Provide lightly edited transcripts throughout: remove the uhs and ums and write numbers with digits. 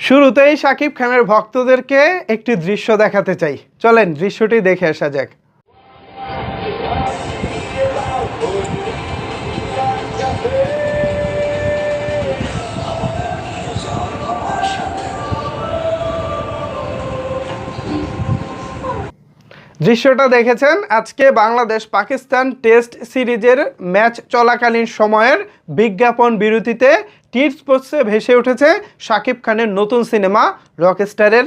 শুরুতেই শাকিব খানের ভক্তদেরকে একটি দৃশ্য দেখাতে চাই, চলেন দৃশ্যটি দেখে আসা যাক। দৃশ্যটা দেখেছেন আজকে বাংলাদেশ পাকিস্তান টেস্ট সিরিজের ম্যাচ চলাকালীন সময়ের বিজ্ঞাপন বিরতিতে টিট স্পোর্টসে ভেসে উঠেছে শাকিব খানের নতুন সিনেমা রকস্টারের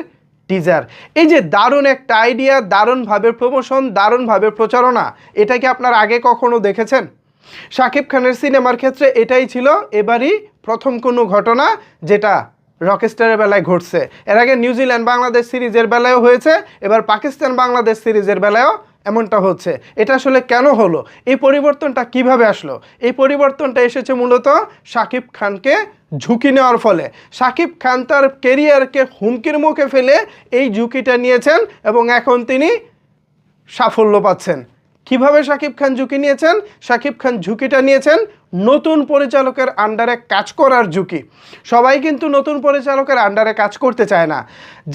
টিজার। এই যে দারুণ একটা আইডিয়া, দারুণভাবে প্রমোশন, দারুণভাবে প্রচারণা, এটা কি আপনার আগে কখনো দেখেছেন? শাকিব খানের সিনেমার ক্ষেত্রে এটাই ছিল এবারই প্রথম কোনো ঘটনা যেটা রকস্টারের বেলায় ঘটছে। এর আগে নিউজিল্যান্ড বাংলাদেশ সিরিজের বেলায়ও হয়েছে, এবার পাকিস্তান বাংলাদেশ সিরিজের বেলায়ও এমনটা হচ্ছে। এটা আসলে কেন হলো? এই পরিবর্তনটা কিভাবে আসলো? এই পরিবর্তনটা এসেছে মূলত শাকিব খানকে ঝুঁকি নেওয়ার ফলে। শাকিব খান তার কেরিয়ারকে হুমকির মুখে ফেলে এই ঝুঁকিটা নিয়েছেন এবং এখন তিনি সাফল্য পাচ্ছেন। কিভাবে শাকিব খান ঝুঁকি নিয়েছেন? শাকিব খান ঝুঁকিটা নিয়েছেন নতুন পরিচালকের আন্ডারে কাজ করার ঝুঁকি। সবাই কিন্তু নতুন পরিচালকের আন্ডারে কাজ করতে চায় না।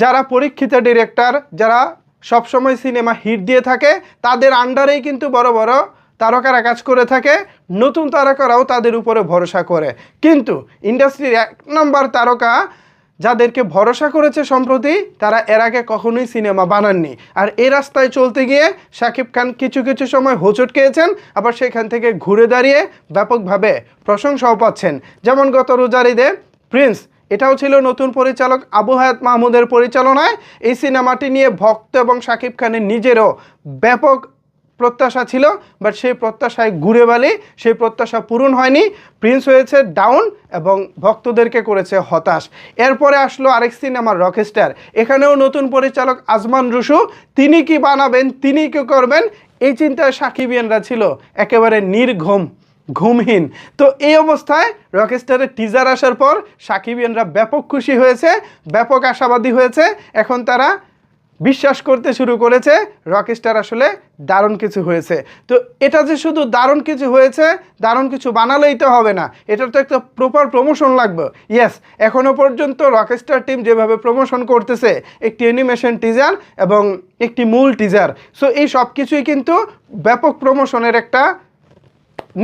যারা পরীক্ষিত ডিরেক্টর, যারা সবসময় সিনেমা হিট দিয়ে থাকে, তাদের আন্ডারেই কিন্তু বড় বড় তারকারা কাজ করে থাকে, নতুন তারকারাও তাদের উপরে ভরসা করে। কিন্তু ইন্ডাস্ট্রির এক নম্বর তারকা যাদেরকে ভরসা করেছে সম্প্রতি, তারা এর আগে কখনোই সিনেমা বানাননি। আর এই রাস্তায় চলতে গিয়ে শাকিব খান কিছু কিছু সময় হোঁচট খেয়েছেন, আবার সেখান থেকে ঘুরে দাঁড়িয়ে ব্যাপকভাবে প্রশংসাও পাচ্ছেন। যেমন গত রোজার ঈদে প্রিন্স, এটাও ছিল নতুন পরিচালক আবু হায়াত মাহমুদের পরিচালনায়। এই সিনেমাটি নিয়ে ভক্ত এবং শাকিব খানের নিজেরও ব্যাপক প্রত্যাশা ছিল, বাট সেই প্রত্যাশায় ঘুরে বালি, সেই প্রত্যাশা পূরণ হয়নি। প্রিন্স হয়েছে ডাউন এবং ভক্তদেরকে করেছে হতাশ। এরপরে আসলো আরেক সিনেমার রকস্টার। এখানেও নতুন পরিচালক আজমান রুশু, তিনি কি বানাবেন, তিনি কি করবেন, এই চিন্তায় সাকিবিয়ানরা ছিল একেবারে নির্ঘুম, ঘুমহীন। তো এই অবস্থায় রকস্টারের টিজার আসার পর সাকিবিয়ানরা ব্যাপক খুশি হয়েছে, ব্যাপক আশাবাদী হয়েছে। এখন তারা বিশ্বাস করতে শুরু করেছে রকস্টার আসলে দারুণ কিছু হয়েছে। তো এটা যে শুধু দারুণ কিছু হয়েছে, দারুণ কিছু বানালেই তো হবে না, এটার তো একটা প্রপার প্রমোশন লাগবে। ইয়েস, এখনও পর্যন্ত রকস্টার টিম যেভাবে প্রমোশন করতেছে, একটি অ্যানিমেশন টিজার এবং একটি মূল টিজার, সো এই সব কিছুই কিন্তু ব্যাপক প্রমোশনের একটা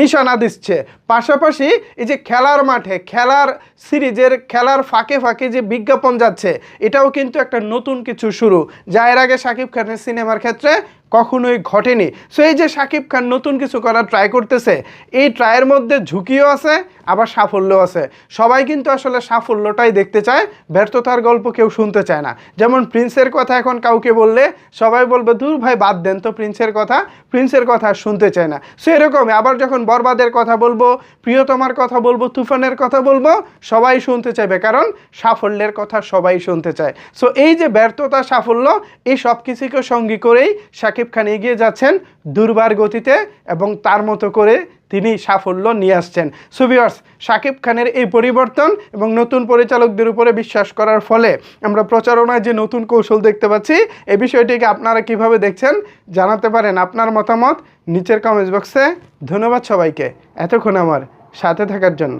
নিশানা দিচ্ছে। পাশাপাশি এই যে খেলার মাঠে, খেলার সিরিজের খেলার ফাঁকে ফাঁকে যে বিজ্ঞাপন যাচ্ছে, এটাও কিন্তু একটা নতুন কিছু শুরু, যা এর আগে শাকিব খানের সিনেমার ক্ষেত্রে কখনোই ঘটেনি। সো এই যে শাকিব খান নতুন কিছু করার ট্রাই করতেছে, এই ট্রায়ের মধ্যে ঝুঁকিও আছে, আবার সাফল্যও আছে। সবাই কিন্তু আসলে সাফল্যটাই দেখতে চায়, ব্যর্থতার গল্প কেউ শুনতে চায় না। যেমন প্রিন্সের কথা এখন কাউকে বললে সবাই বলবে দূর ভাই, বাদ দেন তো প্রিন্সের কথা, প্রিন্সের কথা শুনতে চায় না। সো এরকমই আবার যখন বরবাদের কথা বলবো, প্রিয়তমার কথা বলবো, তুফানের কথা বলবো, সবাই শুনতে চাইবে, কারণ সাফল্যের কথা সবাই শুনতে চায়। সো এই যে ব্যর্থতা, সাফল্য, এই সব কিছুকে সঙ্গী করেই শাকিব খান এগিয়ে যাচ্ছেন দুর্বার গতিতে এবং তার মতো করে তিনি সাফল্য নিয়ে আসছেন। সো ভিউয়ার্স, শাকিব খানের এই পরিবর্তন এবং নতুন পরিচালকদের উপরে বিশ্বাস করার ফলে আমরা প্রচারণায় যে নতুন কৌশল দেখতে পাচ্ছি, এই বিষয়টিকে আপনারা কিভাবে দেখছেন জানাতে পারেন আপনার মতামত নিচের কমেন্টস বক্সে। ধন্যবাদ সবাইকে এতক্ষণ আমার সাথে থাকার জন্য।